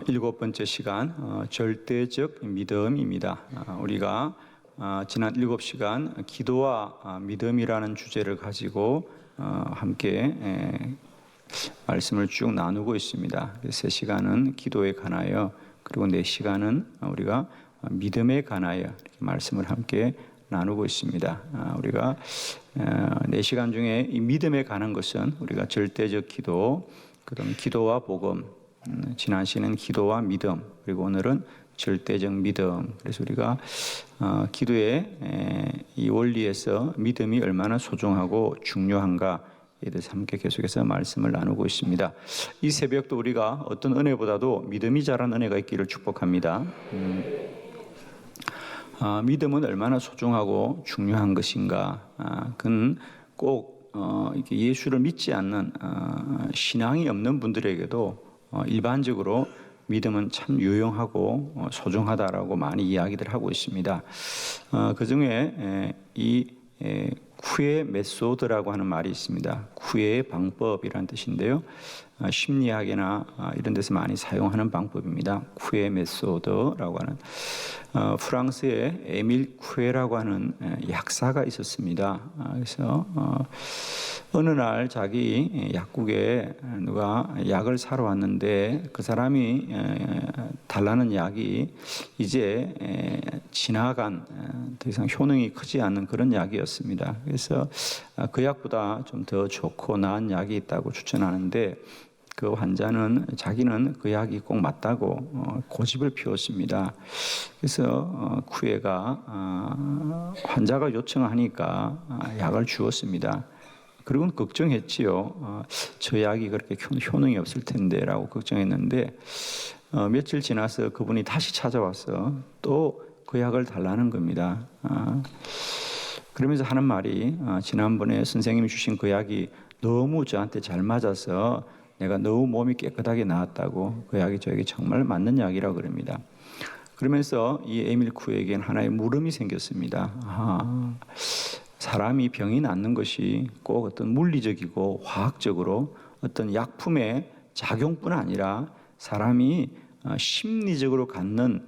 일곱 번째 시간 절대적 믿음입니다. 우리가 지난 7시간 기도와 믿음이라는 주제를 가지고 함께 말씀을 쭉 나누고 있습니다. 3시간은 기도에 관하여, 그리고 4시간은 우리가 믿음에 관하여 이렇게 말씀을 함께 나누고 있습니다. 우리가 4시간 중에 이 믿음에 관한 것은 우리가 절대적 기도, 그다음 기도와 복음, 지난 시는 기도와 믿음, 그리고 오늘은 절대적 믿음. 그래서 우리가 기도의 이 원리에서 믿음이 얼마나 소중하고 중요한가에 대해서 함께 계속해서 말씀을 나누고 있습니다. 이 새벽도 우리가 어떤 은혜보다도 믿음이 자란 은혜가 있기를 축복합니다. 믿음은 얼마나 소중하고 중요한 것인가. 그건 꼭 이렇게 예수를 믿지 않는 신앙이 없는 분들에게도 일반적으로 믿음은 참 유용하고 소중하다라고 많이 이야기들 하고 있습니다. 그 중에 이 쿠에 메소드라고 하는 말이 있습니다. 쿠의 방법이라는 뜻인데요. 심리학이나 이런 데서 많이 사용하는 방법입니다. 쿠에 메소드라고 하는 프랑스의 에밀 쿠에라고 하는 약사가 있었습니다. 그래서 어느 날 자기 약국에 누가 약을 사러 왔는데 그 사람이 달라는 약이 이제 지나간 더 이상 효능이 크지 않는 그런 약이었습니다. 그래서 그 약보다 좀 더 좋고 나은 약이 있다고 추천하는데 그 환자는 자기는 그 약이 꼭 맞다고 고집을 피웠습니다. 그래서 쿠에가 환자가 요청하니까 약을 주었습니다. 그리고는 걱정했지요. 저 약이 그렇게 효능이 없을 텐데 라고 걱정했는데 며칠 지나서 그분이 다시 찾아와서 또 그 약을 달라는 겁니다. 그러면서 하는 말이 지난번에 선생님이 주신 그 약이 너무 저한테 잘 맞아서 내가 너무 몸이 깨끗하게 나았다고, 그 약이 저에게 정말 맞는 약이라고 그럽니다. 그러면서 이 에밀 쿠에게는 하나의 물음이 생겼습니다. 사람이 병이 낫는 것이 꼭 어떤 물리적이고 화학적으로 어떤 약품의 작용뿐 아니라 사람이 심리적으로 갖는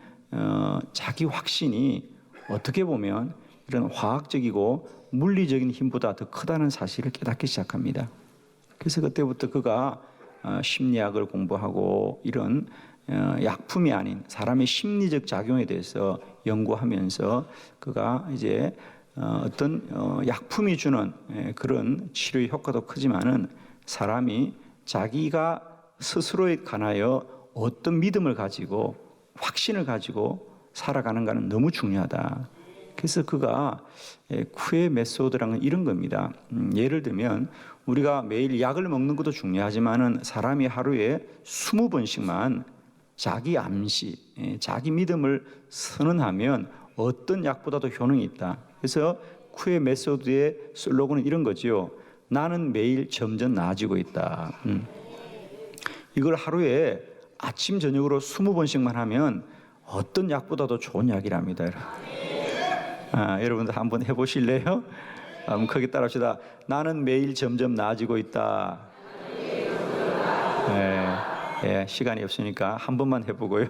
자기 확신이 어떻게 보면 이런 화학적이고 물리적인 힘보다 더 크다는 사실을 깨닫기 시작합니다. 그래서 그때부터 그가 심리학을 공부하고 이런 약품이 아닌 사람의 심리적 작용에 대해서 연구하면서 그가 이제 어떤 약품이 주는 그런 치료의 효과도 크지만은 사람이 자기가 스스로에 관하여 어떤 믿음을 가지고 확신을 가지고 살아가는가는 너무 중요하다. 그래서 그가 쿠에 메소드라는 건 이런 겁니다. 예를 들면 우리가 매일 약을 먹는 것도 중요하지만은 사람이 하루에 20번씩만 자기 암시, 자기 믿음을 선언하면 어떤 약보다도 효능이 있다. 그래서 쿠에 메소드의 슬로건은 이런 거지요. 나는 매일 점점 나아지고 있다. 이걸 하루에 아침 저녁으로 20번씩만 하면 어떤 약보다도 좋은 약이랍니다. 여러분들 한번 해보실래요? 한번 크게 따라합시다. 나는 매일 점점 나아지고 있다. 시간이 없으니까 한 번만 해보고요.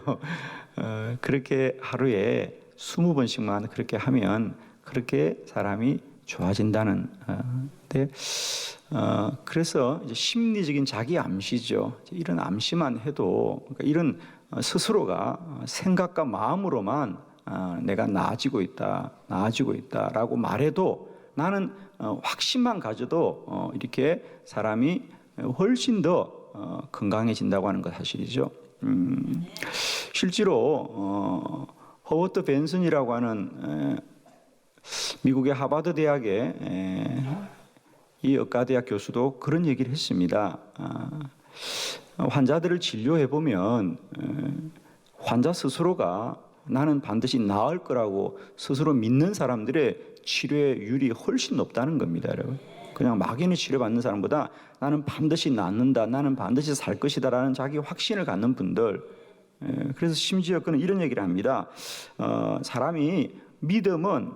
그렇게 하루에 20번씩만 그렇게 하면 그렇게 사람이 좋아진다는. 그래서 이제 심리적인 자기 암시죠. 이런 암시만 해도, 그러니까 이런 스스로가 생각과 마음으로만 내가 나아지고 있다라고 말해도 나는 확신만 가져도 이렇게 사람이 훨씬 더 건강해진다고 하는 것 사실이죠. 실제로 허워드 벤슨이라고 하는 미국의 하버드 대학의 이 의과대학 교수도 그런 얘기를 했습니다. 환자들을 진료해 보면 환자 스스로가 나는 반드시 나을 거라고 스스로 믿는 사람들의 치료율이 훨씬 높다는 겁니다, 여러분. 그냥 막연히 치료받는 사람보다 나는 반드시 낫는다, 나는 반드시 살 것이다라는 자기 확신을 갖는 분들. 그래서 심지어 그는 이런 얘기를 합니다. 사람이 믿음은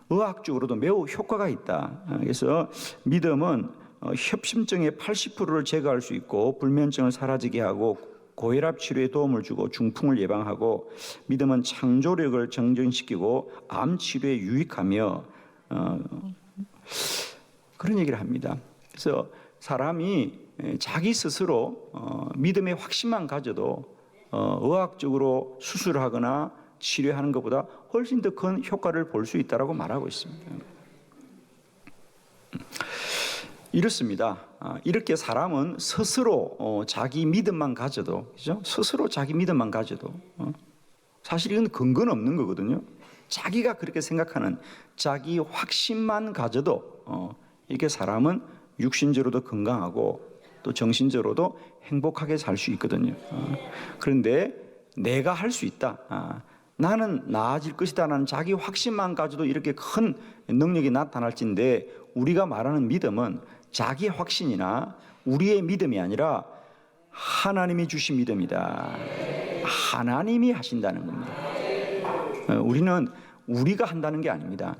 의학적으로도 매우 효과가 있다. 그래서 믿음은 협심증의 80%를 제거할 수 있고 불면증을 사라지게 하고 고혈압 치료에 도움을 주고 중풍을 예방하고 믿음은 창조력을 정전시키고 암 치료에 유익하며 그런 얘기를 합니다. 그래서 사람이 자기 스스로 믿음의 확신만 가져도 의학적으로 수술하거나 치료하는 것보다 훨씬 더 큰 효과를 볼 수 있다고 말하고 있습니다. 이렇습니다. 이렇게 사람은 스스로 자기 믿음만 가져도, 그죠? 스스로 자기 믿음만 가져도 사실 이건 근거는 없는 거거든요. 자기가 그렇게 생각하는 자기 확신만 가져도 이렇게 사람은 육신적으로도 건강하고 또 정신적으로도 행복하게 살 수 있거든요. 그런데 내가 할 수 있다. 나는 나아질 것이다라는 자기 확신만 가져도 이렇게 큰 능력이 나타날진데 우리가 말하는 믿음은 자기 확신이나 우리의 믿음이 아니라 하나님이 주신 믿음이다. 하나님이 하신다는 겁니다. 우리는 우리가 한다는 게 아닙니다.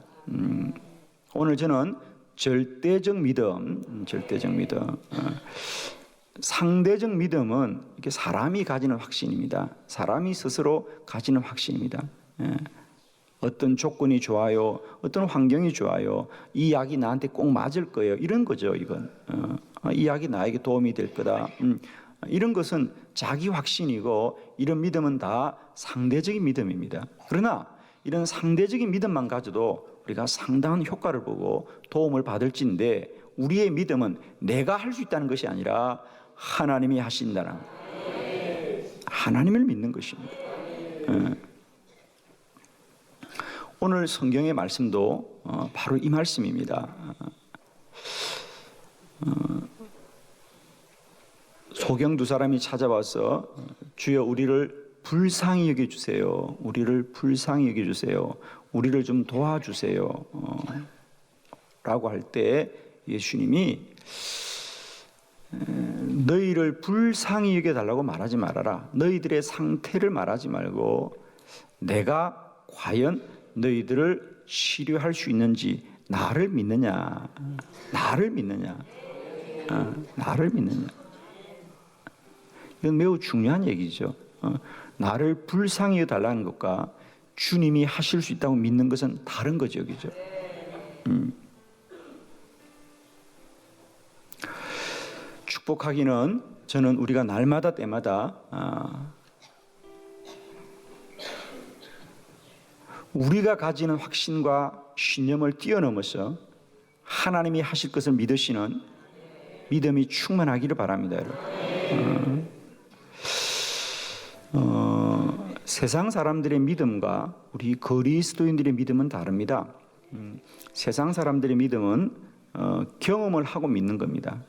오늘 저는 절대적 믿음, 상대적 믿음은 이렇게 사람이 가지는 확신입니다. 사람이 스스로 가지는 확신입니다. 어떤 조건이 좋아요, 어떤 환경이 좋아요, 이 약이 나한테 꼭 맞을 거예요, 이런 거죠. 이건 이 약이 나에게 도움이 될 거다. 이런 것은 자기 확신이고 이런 믿음은 다 상대적인 믿음입니다. 그러나 이런 상대적인 믿음만 가져도 우리가 상당한 효과를 보고 도움을 받을진데 우리의 믿음은 내가 할 수 있다는 것이 아니라 하나님이 하신다는, 하나님을 믿는 것입니다. 오늘 성경의 말씀도 바로 이 말씀입니다. 소경 두 사람이 찾아와서 주여 우리를 불쌍히 여겨주세요. 우리를 불쌍히 여겨주세요. 우리를 좀 도와주세요. 라고 할 때 예수님이 너희를 불쌍히 여겨달라고 말하지 말아라. 너희들의 상태를 말하지 말고 내가 과연 너희들을 치료할 수 있는지 나를 믿느냐. 나를 믿느냐. 나를 믿느냐. 이건 매우 중요한 얘기죠. 나를 불쌍히 여달라는 것과 주님이 하실 수 있다고 믿는 것은 다른 거죠, 그죠? 축복하기는 저는 우리가 날마다 때마다 우리가 가지는 확신과 신념을 뛰어넘어서 하나님이 하실 것을 믿으시는 믿음이 충만하기를 바랍니다, 여러분. 세상 사람들의 믿음과 우리 그리스도인들의 믿음은 다릅니다. 세상 사람들의 믿음은 경험을 하고 믿는 겁니다.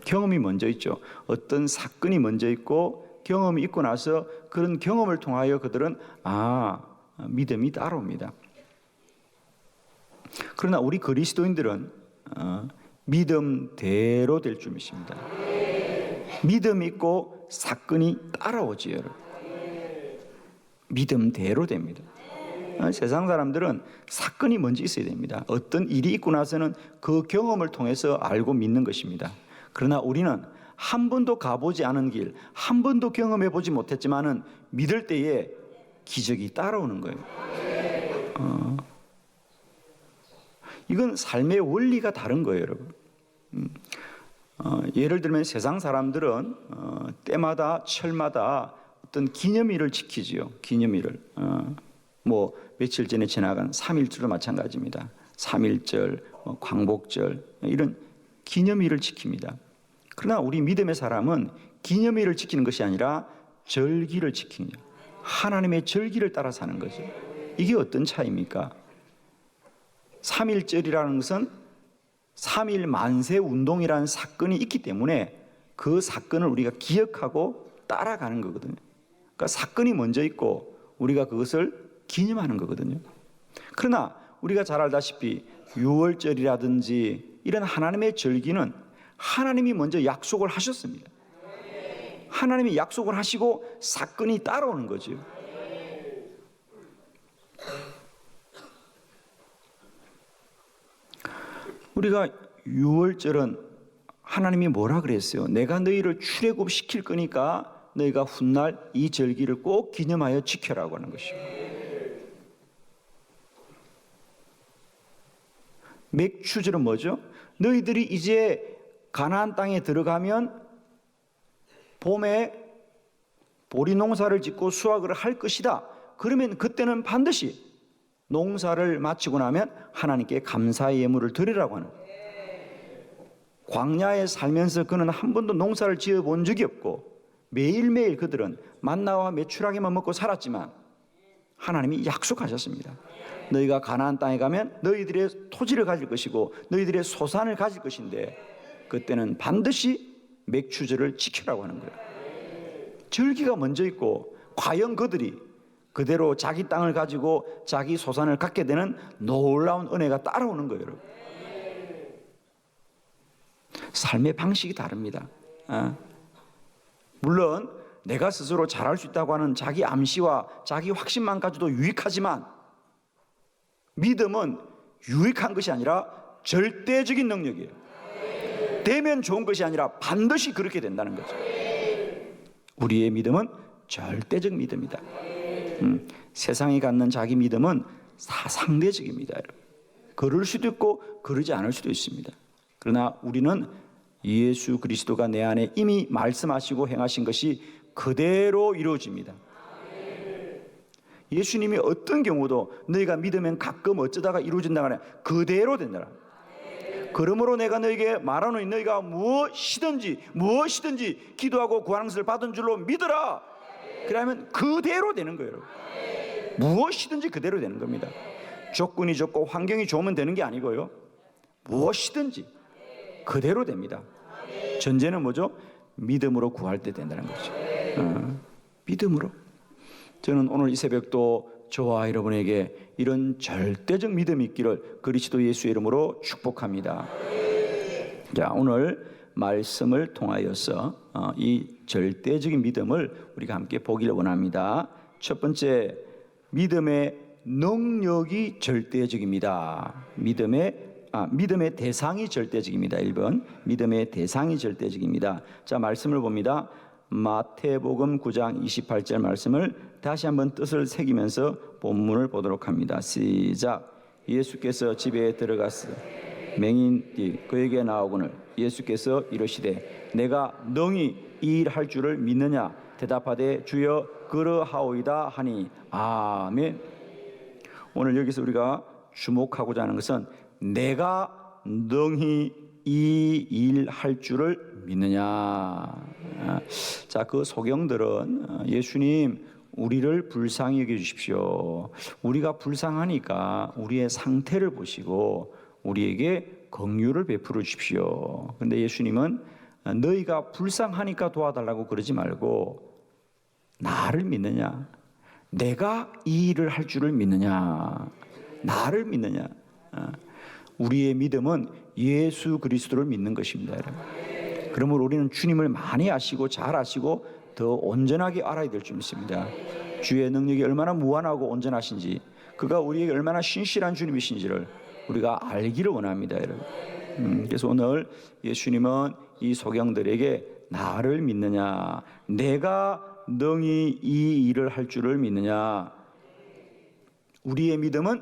경험이 먼저 있죠. 어떤 사건이 먼저 있고 경험이 있고 나서 그런 경험을 통하여 그들은 믿음이 따라옵니다. 그러나 우리 그리스도인들은 믿음대로 될 줄 믿습니다. 믿음 있고 사건이 따라오지, 여러분. 믿음대로 됩니다. 세상 사람들은 사건이 먼저 있어야 됩니다. 어떤 일이 있고 나서는 그 경험을 통해서 알고 믿는 것입니다. 그러나 우리는 한 번도 가보지 않은 길, 한 번도 경험해 보지 못했지만은 믿을 때에 기적이 따라오는 거예요. 이건 삶의 원리가 다른 거예요, 여러분. 예를 들면 세상 사람들은 때마다 철마다 어떤 기념일을 지키지요. 기념일을 며칠 전에 지나간 3.1절도 마찬가지입니다. 3.1절, 광복절 이런 기념일을 지킵니다. 그러나 우리 믿음의 사람은 기념일을 지키는 것이 아니라 절기를 지킵니다. 하나님의 절기를 따라 사는 거죠. 이게 어떤 차이입니까? 3.1절이라는 것은 3.1 만세 운동이라는 사건이 있기 때문에 그 사건을 우리가 기억하고 따라가는 거거든요. 그러니까 사건이 먼저 있고 우리가 그것을 기념하는 거거든요. 그러나 우리가 잘 알다시피 6월절이라든지 이런 하나님의 절기는 하나님이 먼저 약속을 하셨습니다. 하나님이 약속을 하시고 사건이 따라오는 거죠. 우리가 6월절은 하나님이 뭐라 그랬어요? 내가 너희를 출애굽시킬 거니까 너희가 훗날 이 절기를 꼭 기념하여 지켜라고 하는 것이요. 맥추절은 뭐죠? 너희들이 이제 가나안 땅에 들어가면 봄에 보리 농사를 짓고 수확을 할 것이다. 그러면 그때는 반드시 농사를 마치고 나면 하나님께 감사의 예물을 드리라고 하는. 광야에 살면서 그는 한 번도 농사를 지어 본 적이 없고 매일매일 그들은 만나와 메추라기만 먹고 살았지만 하나님이 약속하셨습니다. 너희가 가나안 땅에 가면 너희들의 토지를 가질 것이고 너희들의 소산을 가질 것인데 그때는 반드시 맥추절을 지키라고 하는 거예요. 절기가 먼저 있고 과연 그들이 그대로 자기 땅을 가지고 자기 소산을 갖게 되는 놀라운 은혜가 따라오는 거예요, 여러분. 삶의 방식이 다릅니다. 물론 내가 스스로 잘할 수 있다고 하는 자기 암시와 자기 확신만 가지도 유익하지만 믿음은 유익한 것이 아니라 절대적인 능력이에요. 되면 좋은 것이 아니라 반드시 그렇게 된다는 거죠. 우리의 믿음은 절대적 믿음이다. 세상이 갖는 자기 믿음은 상대적입니다. 그럴 수도 있고 그러지 않을 수도 있습니다. 그러나 우리는 예수 그리스도가 내 안에 이미 말씀하시고 행하신 것이 그대로 이루어집니다. 예수님이 어떤 경우도 너희가 믿으면 가끔 어쩌다가 이루어진다고 하냐, 그대로 된다. 그러므로 내가 너희에게 말하노니 너희가 무엇이든지 기도하고 구하는 것을 받은 줄로 믿으라. 그러면 그대로 되는 거예요. 무엇이든지 그대로 되는 겁니다. 조건이 좋고 환경이 좋으면 되는 게 아니고요. 무엇이든지 그대로 됩니다. 전제는 뭐죠? 믿음으로 구할 때 된다는 거죠. 믿음으로. 저는 오늘 이 새벽도 저와 여러분에게 이런 절대적 믿음이 있기를 그리스도 예수의 이름으로 축복합니다. 자, 오늘 말씀을 통하여서 이 절대적인 믿음을 우리가 함께 보기를 원합니다. 첫 번째, 믿음의 능력이 절대적입니다. 믿음의 대상이 절대적입니다. 1번, 믿음의 대상이 절대적입니다. 자, 말씀을 봅니다. 마태복음 9장 28절 말씀을 다시 한번 뜻을 새기면서 본문을 보도록 합니다. 시작. 예수께서 집에 들어가서 맹인이 그에게 나오거늘 예수께서 이르시되 내가 능히 이 일 할 줄을 믿느냐 대답하되 주여 그러하오이다 하니 아멘. 오늘 여기서 우리가 주목하고자 하는 것은 내가 능히 이 일 할 줄을 믿느냐. 자, 그 소경들은 예수님 우리를 불쌍히 여겨주십시오. 우리가 불쌍하니까 우리의 상태를 보시고 우리에게 긍휼을 베풀어 주십시오. 그런데 예수님은 너희가 불쌍하니까 도와달라고 그러지 말고 나를 믿느냐, 내가 이 일을 할 줄을 믿느냐, 나를 믿느냐. 우리의 믿음은 예수 그리스도를 믿는 것입니다. 그러므로 우리는 주님을 많이 아시고 잘 아시고 더 온전하게 알아야 될 줄 믿습니다. 주의 능력이 얼마나 무한하고 온전하신지, 그가 우리에게 얼마나 신실한 주님이신지를 우리가 알기를 원합니다, 여러분. 그래서 오늘 예수님은 이 소경들에게 나를 믿느냐, 내가 능히 이 일을 할 줄을 믿느냐. 우리의 믿음은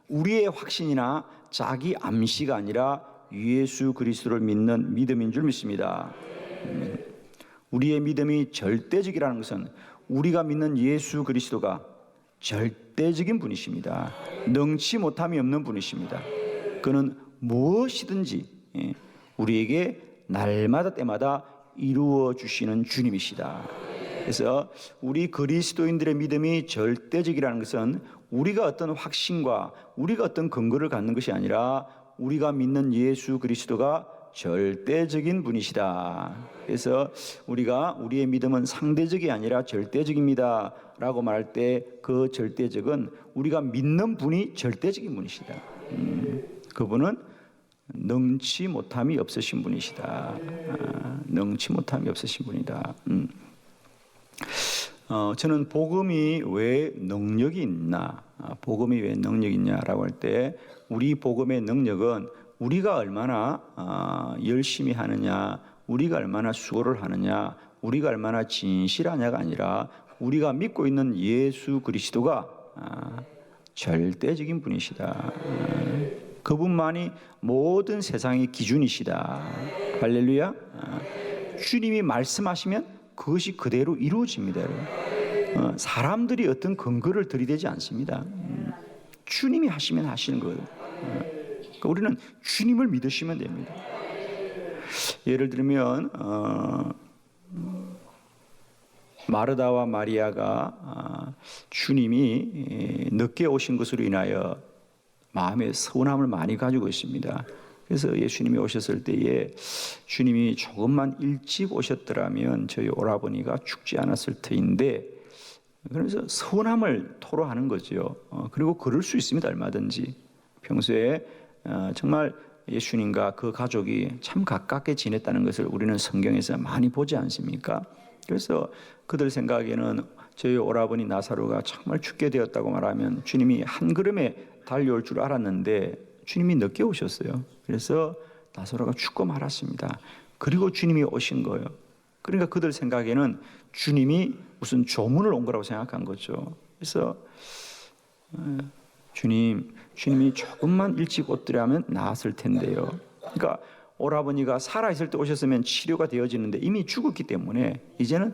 우리의 확신이나 자기 암시가 아니라 예수 그리스도를 믿는 믿음인 줄 믿습니다. 우리의 믿음이 절대적이라는 것은 우리가 믿는 예수 그리스도가 절대적인 분이십니다. 능치 못함이 없는 분이십니다. 그는 무엇이든지 우리에게 날마다 때마다 이루어 주시는 주님이시다. 그래서 우리 그리스도인들의 믿음이 절대적이라는 것은 우리가 어떤 확신과 우리가 어떤 근거를 갖는 것이 아니라 우리가 믿는 예수 그리스도가 절대적인 분이시다. 그래서 우리가 우리의 믿음은 상대적이 아니라 절대적입니다 라고 말할 때 그 절대적은 우리가 믿는 분이 절대적인 분이시다. 그분은 능치 못함이 없으신 분이시다. 능치 못함이 없으신 분이다. 저는 복음이 왜 능력이 있나, 복음이 왜 능력이 있냐라고 할 때 우리 복음의 능력은 우리가 얼마나 열심히 하느냐, 우리가 얼마나 수고를 하느냐, 우리가 얼마나 진실하냐가 아니라 우리가 믿고 있는 예수 그리스도가 절대적인 분이시다. 그분만이 모든 세상의 기준이시다. 할렐루야. 주님이 말씀하시면 그것이 그대로 이루어집니다. 사람들이 어떤 근거를 들이대지 않습니다. 주님이 하시면 하시는 거예요. 그러니까 우리는 주님을 믿으시면 됩니다. 예를 들면 마르다와 마리아가 주님이 늦게 오신 것으로 인하여 마음에 서운함을 많이 가지고 있습니다. 그래서 예수님이 오셨을 때에 주님이 조금만 일찍 오셨더라면 저희 오라버니가 죽지 않았을 터인데, 그래서 서운함을 토로하는 거죠. 그리고 그럴 수 있습니다. 얼마든지 평소에 정말 예수님과 그 가족이 참 가깝게 지냈다는 것을 우리는 성경에서 많이 보지 않습니까? 그래서 그들 생각에는 저희 오라버니 나사로가 정말 죽게 되었다고 말하면 주님이 한 걸음에 달려올 줄 알았는데 주님이 늦게 오셨어요. 그래서 나사로가 죽고 말았습니다. 그리고 주님이 오신 거예요. 그러니까 그들 생각에는 주님이 무슨 조문을 온 거라고 생각한 거죠. 그래서 주님이 조금만 일찍 오더라면 나았을 텐데요. 그러니까 오라버니가 살아있을 때 오셨으면 치료가 되어지는데 이미 죽었기 때문에 이제는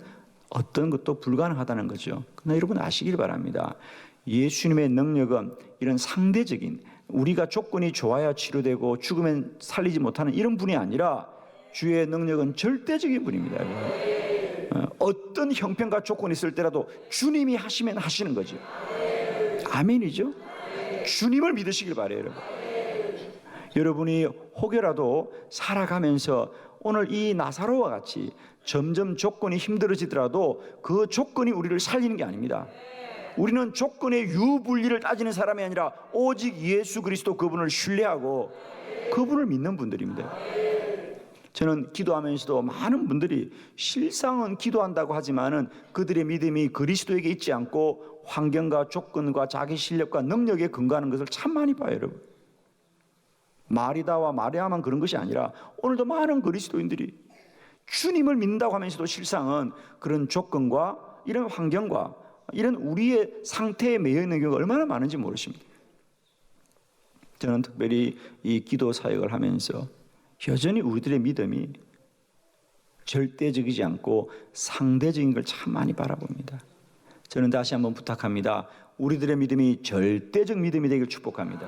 어떤 것도 불가능하다는 거죠. 그러나 여러분 아시길 바랍니다. 예수님의 능력은 이런 상대적인, 우리가 조건이 좋아야 치료되고 죽으면 살리지 못하는 이런 분이 아니라 주의 능력은 절대적인 분입니다. 어떤 형편과 조건이 있을 때라도 주님이 하시면 하시는 거죠. 아멘이죠. 주님을 믿으시길 바래요. 여러분. 여러분이 혹여라도 살아가면서 오늘 이 나사로와 같이 점점 조건이 힘들어지더라도 그 조건이 우리를 살리는 게 아닙니다. 우리는 조건의 유불리를 따지는 사람이 아니라 오직 예수 그리스도 그분을 신뢰하고 그분을 믿는 분들입니다. 저는 기도하면서도 많은 분들이 실상은 기도한다고 하지만은 그들의 믿음이 그리스도에게 있지 않고 환경과 조건과 자기 실력과 능력에 근거하는 것을 참 많이 봐요, 여러분. 마리다와 마리아만 그런 것이 아니라 오늘도 많은 그리스도인들이 주님을 믿는다고 하면서도 실상은 그런 조건과 이런 환경과 이런 우리의 상태에 매여 있는 경우가 얼마나 많은지 모르십니다. 저는 특별히 이 기도 사역을 하면서 여전히 우리들의 믿음이 절대적이지 않고 상대적인 걸 참 많이 바라봅니다. 저는 다시 한번 부탁합니다. 우리들의 믿음이 절대적 믿음이 되길 축복합니다.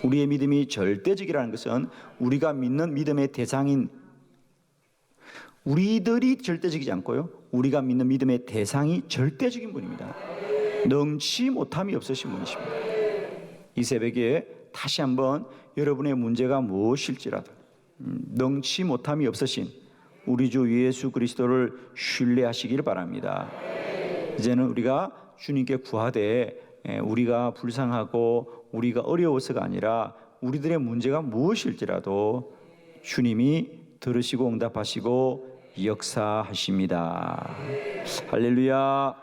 우리의 믿음이 절대적이라는 것은 우리가 믿는 믿음의 대상인 우리들이 절대적이지 않고요, 우리가 믿는 믿음의 대상이 절대적인 분입니다. 능치 못함이 없으신 분이십니다. 이 새벽에 다시 한번 여러분의 문제가 무엇일지라도 능치 못함이 없으신 우리 주 예수 그리스도를 신뢰하시길 바랍니다. 이제는 우리가 주님께 구하되 우리가 불쌍하고 우리가 어려워서가 아니라 우리들의 문제가 무엇일지라도 주님이 들으시고 응답하시고 역사하십니다. 할렐루야.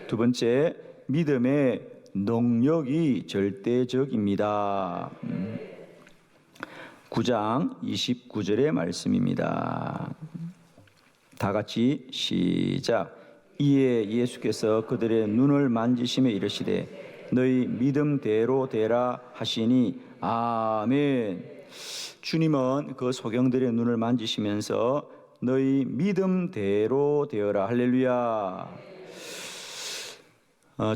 두 번째, 믿음의 능력이 절대적입니다. 9장 29절의 말씀입니다. 다 같이 시작. 이에 예수께서 그들의 눈을 만지시며 이르시되 너희 믿음대로 되라 하시니 아멘. 주님은 그 소경들의 눈을 만지시면서 너희 믿음대로 되어라. 할렐루야.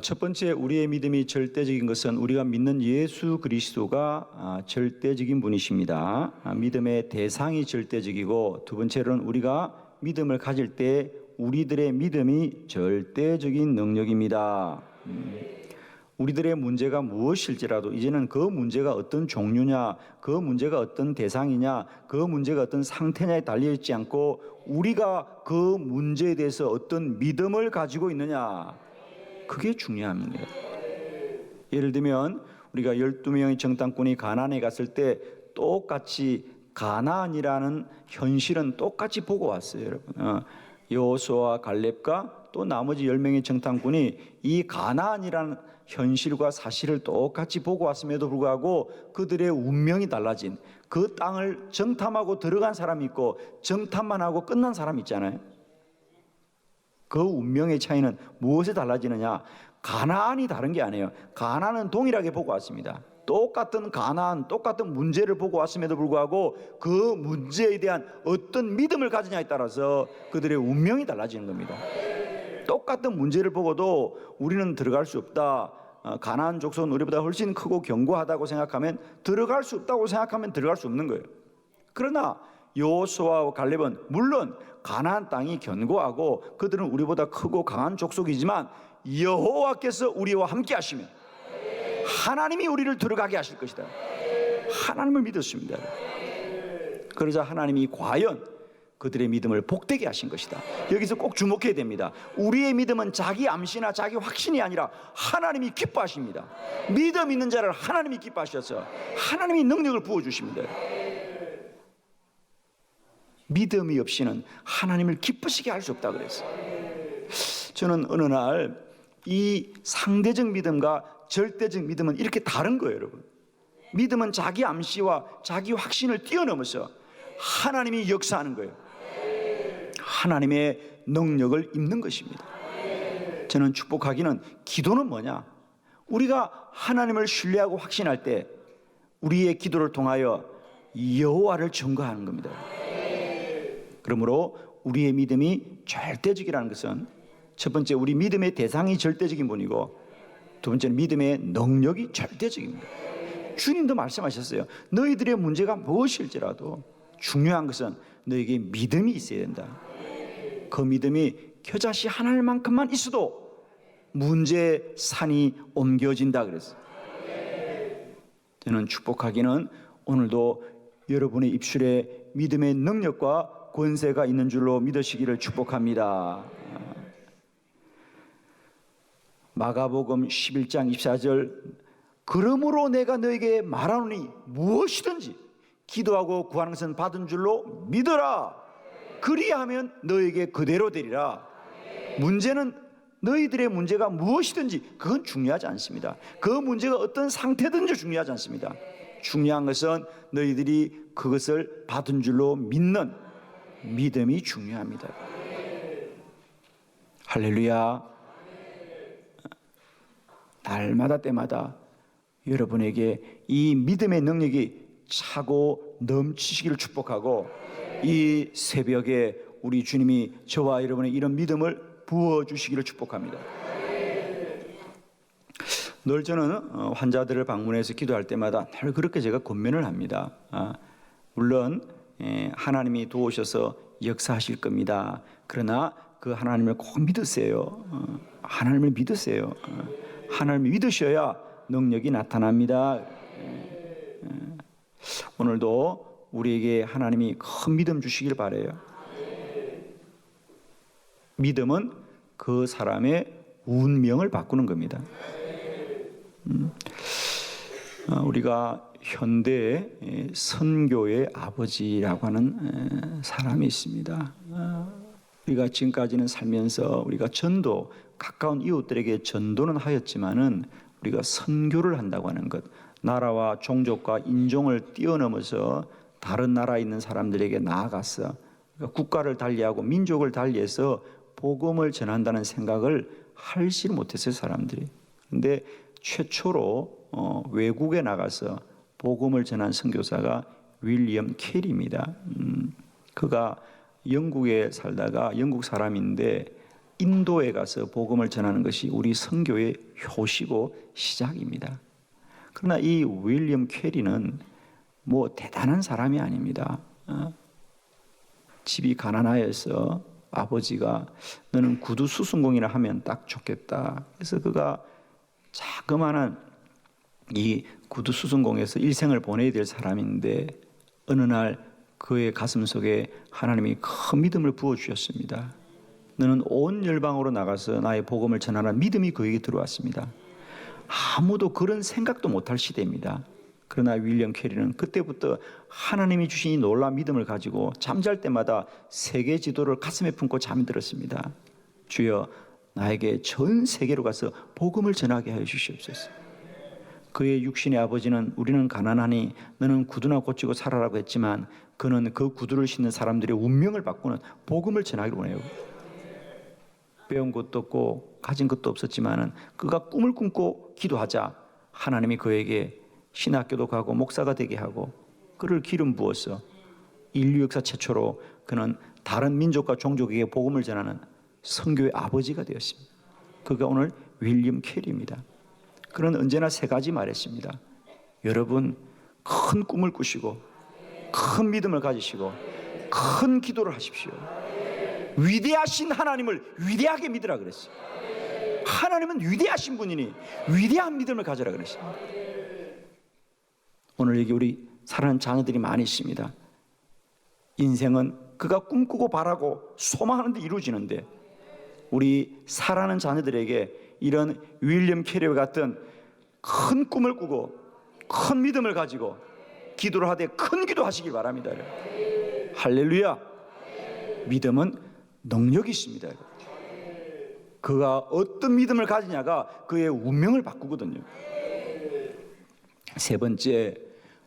첫 번째, 우리의 믿음이 절대적인 것은 우리가 믿는 예수 그리스도가 절대적인 분이십니다. 믿음의 대상이 절대적이고, 두 번째로는 우리가 믿음을 가질 때 우리들의 믿음이 절대적인 능력입니다. 우리들의 문제가 무엇일지라도 이제는 그 문제가 어떤 종류냐, 그 문제가 어떤 대상이냐, 그 문제가 어떤 상태냐에 달려있지 않고 우리가 그 문제에 대해서 어떤 믿음을 가지고 있느냐, 그게 중요합니다. 예를 들면 우리가 12명의 정탐꾼이 가나안에 갔을 때 똑같이 가나안이라는 현실은 똑같이 보고 왔어요, 여러분. 여호수아와 갈렙과 또 나머지 10명의 정탐꾼이 이 가나안이라는 현실과 사실을 똑같이 보고 왔음에도 불구하고 그들의 운명이 달라진, 그 땅을 정탐하고 들어간 사람이 있고 정탐만 하고 끝난 사람이 있잖아요. 그 운명의 차이는 무엇에 달라지느냐? 가나안이 다른 게 아니에요. 가나안은 동일하게 보고 왔습니다. 똑같은 가나안, 똑같은 문제를 보고 왔음에도 불구하고 그 문제에 대한 어떤 믿음을 가지냐에 따라서 그들의 운명이 달라지는 겁니다. 똑같은 문제를 보고도 우리는 들어갈 수 없다, 가나안 족속은 우리보다 훨씬 크고 견고하다고 생각하면, 들어갈 수 없다고 생각하면 들어갈 수 없는 거예요. 그러나 여호수아와 갈렙은 물론 가나안 땅이 견고하고 그들은 우리보다 크고 강한 족속이지만 여호와께서 우리와 함께 하시면 하나님이 우리를 들어가게 하실 것이다. 하나님을 믿었습니다. 그러자 하나님이 과연 그들의 믿음을 복되게 하신 것이다. 여기서 꼭 주목해야 됩니다. 우리의 믿음은 자기 암시나 자기 확신이 아니라 하나님이 기뻐하십니다. 믿음 있는 자를 하나님이 기뻐하셔서 하나님이 능력을 부어주십니다. 믿음이 없이는 하나님을 기쁘시게 할 수 없다 그랬어요. 저는 어느 날 이 상대적 믿음과 절대적 믿음은 이렇게 다른 거예요, 여러분. 믿음은 자기 암시와 자기 확신을 뛰어넘어서 하나님이 역사하는 거예요. 하나님의 능력을 입는 것입니다. 저는 축복하기는, 기도는 뭐냐? 우리가 하나님을 신뢰하고 확신할 때 우리의 기도를 통하여 여호와를 증거하는 겁니다. 그러므로 우리의 믿음이 절대적이라는 것은, 첫 번째 우리 믿음의 대상이 절대적인 분이고, 두 번째는 믿음의 능력이 절대적입니다. 주님도 말씀하셨어요. 너희들의 문제가 무엇일지라도 중요한 것은 너에게 믿음이 있어야 된다. 그 믿음이 겨자씨 하나만큼만 있어도 문제의 산이 옮겨진다 그랬어요. 저는 축복하기는 오늘도 여러분의 입술에 믿음의 능력과 권세가 있는 줄로 믿으시기를 축복합니다. 마가복음 11장 24절, 그러므로 내가 너에게 말하노니 무엇이든지 기도하고 구하는 것은 받은 줄로 믿어라. 그리하면 너에게 그대로 되리라. 문제는, 너희들의 문제가 무엇이든지 그건 중요하지 않습니다. 그 문제가 어떤 상태든지 중요하지 않습니다. 중요한 것은 너희들이 그것을 받은 줄로 믿는 믿음이 중요합니다. 할렐루야. 날마다 때마다 여러분에게 이 믿음의 능력이 차고 넘치시기를 축복하고, 이 새벽에 우리 주님이 저와 여러분의 이런 믿음을 부어주시기를 축복합니다. 늘 저는 환자들을 방문해서 기도할 때마다 늘 그렇게 제가 권면을 합니다. 물론 하나님이 도우셔서 역사하실 겁니다. 그러나 그 하나님을 꼭 믿으세요. 하나님을 믿으세요. 하나님을 믿으셔야 능력이 나타납니다. 오늘도 우리에게 하나님이 큰 믿음 주시길 바라요. 믿음은 그 사람의 운명을 바꾸는 겁니다. 우리가 현대 선교의 아버지라고 하는 사람이 있습니다. 우리가 지금까지는 살면서 우리가 전도, 가까운 이웃들에게 전도는 하였지만은 우리가 선교를 한다고 하는 것, 나라와 종족과 인종을 뛰어넘어서 다른 나라에 있는 사람들에게 나아가서 국가를 달리하고 민족을 달리해서 복음을 전한다는 생각을 하지 못했어요, 사람들이. 그런데 최초로 외국에 나가서 복음을 전한 선교사가 윌리엄 캐리입니다. 그가 영국에 살다가 영국 사람인데 인도에 가서 복음을 전하는 것이 우리 선교의 효시고 시작입니다. 그러나 이 윌리엄 캐리는 뭐 대단한 사람이 아닙니다. 집이 가난하여서 아버지가 너는 구두 수순공이나 하면 딱 좋겠다. 그래서 그가 자그마한 이 구두 수순공에서 일생을 보내야 될 사람인데, 어느 날 그의 가슴 속에 하나님이 큰 믿음을 부어주셨습니다. 너는 온 열방으로 나가서 나의 복음을 전하라. 믿음이 그에게 들어왔습니다. 아무도 그런 생각도 못할 시대입니다. 그러나 윌리엄 캐리는 그때부터 하나님이 주신 이 놀라운 믿음을 가지고 잠잘 때마다 세계 지도를 가슴에 품고 잠이 들었습니다. 주여, 나에게 전 세계로 가서 복음을 전하게 하여 주시옵소서. 그의 육신의 아버지는 우리는 가난하니 너는 구두나 고치고 살아라고 했지만, 그는 그 구두를 신는 사람들의 운명을 바꾸는 복음을 전하기로 원해요. 배운 것도 없고 가진 것도 없었지만은 그가 꿈을 꿈고 기도하자 하나님이 그에게 신학교도 가고 목사가 되게 하고 그를 기름 부어서 인류 역사 최초로 그는 다른 민족과 종족에게 복음을 전하는 선교의 아버지가 되었습니다. 그가 오늘 윌리엄 캐리입니다. 그는 언제나 세 가지 말했습니다. 여러분, 큰 꿈을 꾸시고 큰 믿음을 가지시고 큰 기도를 하십시오. 위대하신 하나님을 위대하게 믿으라 그랬어요. 하나님은 위대하신 분이니 위대한 믿음을 가져라 그랬어요. 오늘 여기 우리 사랑하는 자녀들이 많이 있습니다. 인생은 그가 꿈꾸고 바라고 소망하는 데 이루어지는데 우리 사랑하는 자녀들에게 이런 윌리엄 캐리와 같은 큰 꿈을 꾸고 큰 믿음을 가지고 기도를 하되 큰 기도하시길 바랍니다. 할렐루야. 믿음은 능력이 있습니다. 그가 어떤 믿음을 가지냐가 그의 운명을 바꾸거든요. 세 번째,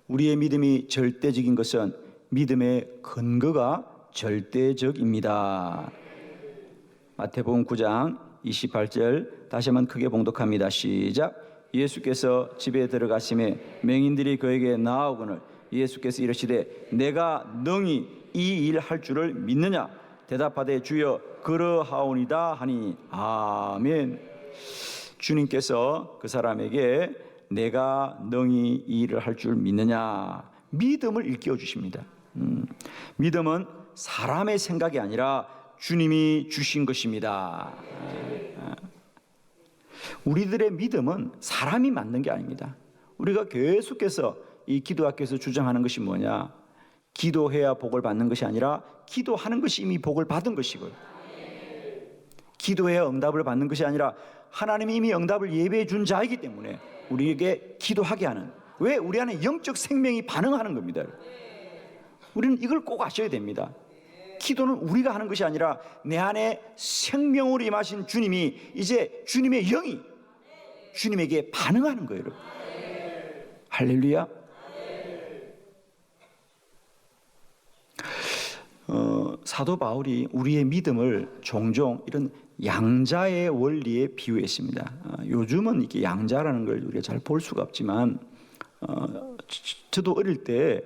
우리의 믿음이 절대적인 것은 믿음의 근거가 절대적입니다. 마태복음 9장 28절 다시 한번 크게 봉독합니다. 시작. 예수께서 집에 들어가심에 맹인들이 그에게 나아오거늘 예수께서 이르시되 내가 능히 이 일 할 줄을 믿느냐 대답하되 주여 그러하오니다 하니 아멘. 주님께서 그 사람에게 내가 능히 이 일을 할 줄 믿느냐 믿음을 일깨워 주십니다. 믿음은 사람의 생각이 아니라 주님이 주신 것입니다. 우리들의 믿음은 사람이 만든 게 아닙니다. 우리가 계속해서 이 기도학교에서 주장하는 것이 뭐냐? 기도해야 복을 받는 것이 아니라 기도하는 것이 이미 복을 받은 것이고요. 기도해야 응답을 받는 것이 아니라 하나님이 이미 응답을 예배해 준 자이기 때문에 우리에게 기도하게 하는, 왜? 우리 안에 영적 생명이 반응하는 겁니다. 우리는 이걸 꼭 아셔야 됩니다. 기도는 우리가 하는 것이 아니라 내 안에 생명으로 임하신 주님이 이제 주님의 영이 주님에게 반응하는 거예요. 할렐루야. 사도 바울이 우리의 믿음을 종종 이런 양자의 원리에 비유했습니다. 요즘은 이렇게 양자라는 걸 우리가 잘 볼 수가 없지만 저도 어릴 때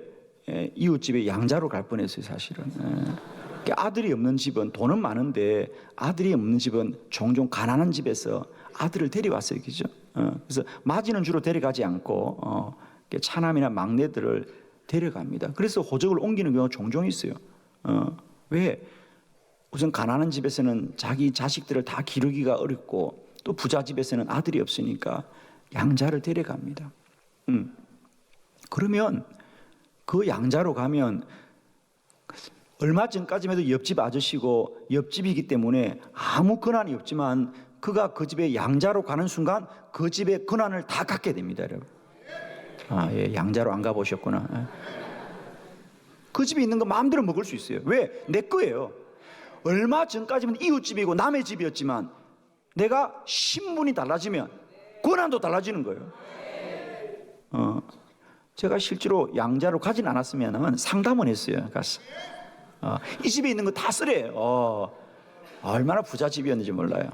이웃집에 양자로 갈 뻔했어요. 사실은 아들이 없는 집은 돈은 많은데 아들이 없는 집은 종종 가난한 집에서 아들을 데려왔어요. 그죠? 그래서 맏이는 주로 데려가지 않고 차남이나 막내들을 데려갑니다. 그래서 호적을 옮기는 경우가 종종 있어요. 왜? 우선 가난한 집에서는 자기 자식들을 다 기르기가 어렵고 또 부자 집에서는 아들이 없으니까 양자를 데려갑니다. 그러면 그 양자로 가면 얼마 전까지만 해도 옆집 아저씨고 옆집이기 때문에 아무 권한이 없지만 그가 그 집에 양자로 가는 순간 그 집의 권한을 다 갖게 됩니다. 여러분. 예, 양자로 안 가보셨구나. 그 집에 있는 거 마음대로 먹을 수 있어요. 왜? 내 거예요. 얼마 전까지는 이웃집이고 남의 집이었지만 내가 신분이 달라지면 권한도 달라지는 거예요. 제가 실제로 양자로 가진 않았으면 상담은 했어요. 가서 이 집에 있는 거 다 쓰래요. 얼마나 부자 집이었는지 몰라요.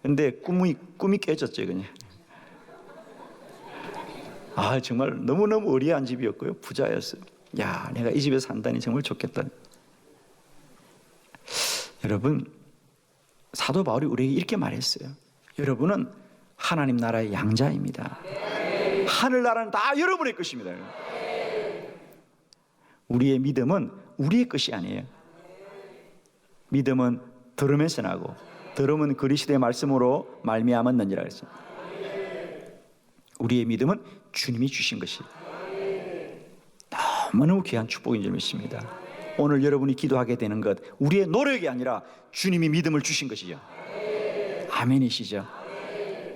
근데 꿈이 깨졌죠. 그냥. 정말 너무너무 의리한 집이었고요. 부자였어요. 야, 내가 이 집에 산다니 정말 좋겠다. 여러분, 사도 바울이 우리에게 이렇게 말했어요. 여러분은 하나님 나라의 양자입니다. 하늘나라는 다 여러분의 것입니다. 우리의 믿음은 우리의 것이 아니에요. 믿음은 들으면서 나고 들으면 그리스도의 말씀으로 말미암았느니라 했습니다. 우리의 믿음은 주님이 주신 것이에요. 너무너무 귀한 축복인 줄 믿습니다. 오늘 여러분이 기도하게 되는 것 우리의 노력이 아니라 주님이 믿음을 주신 것이죠. 아멘이시죠?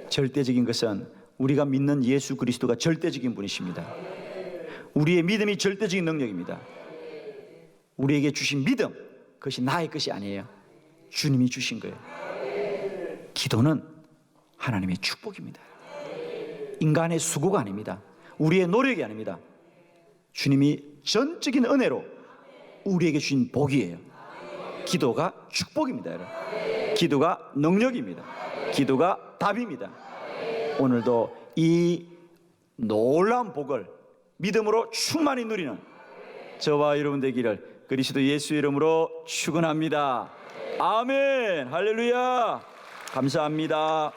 절대적인 것은 우리가 믿는 예수 그리스도가 절대적인 분이십니다. 우리의 믿음이 절대적인 능력입니다. 우리에게 주신 믿음, 그것이 나의 것이 아니에요. 주님이 주신 거예요. 기도는 하나님의 축복입니다. 인간의 수고가 아닙니다. 우리의 노력이 아닙니다. 주님이 전적인 은혜로 우리에게 주신 복이에요. 기도가 축복입니다. 여러분. 기도가 능력입니다. 기도가 답입니다. 오늘도 이 놀라운 복을 믿음으로 충만히 누리는 저와 여러분 되기를 그리스도 예수 이름으로 축원합니다. 아멘. 할렐루야. 감사합니다.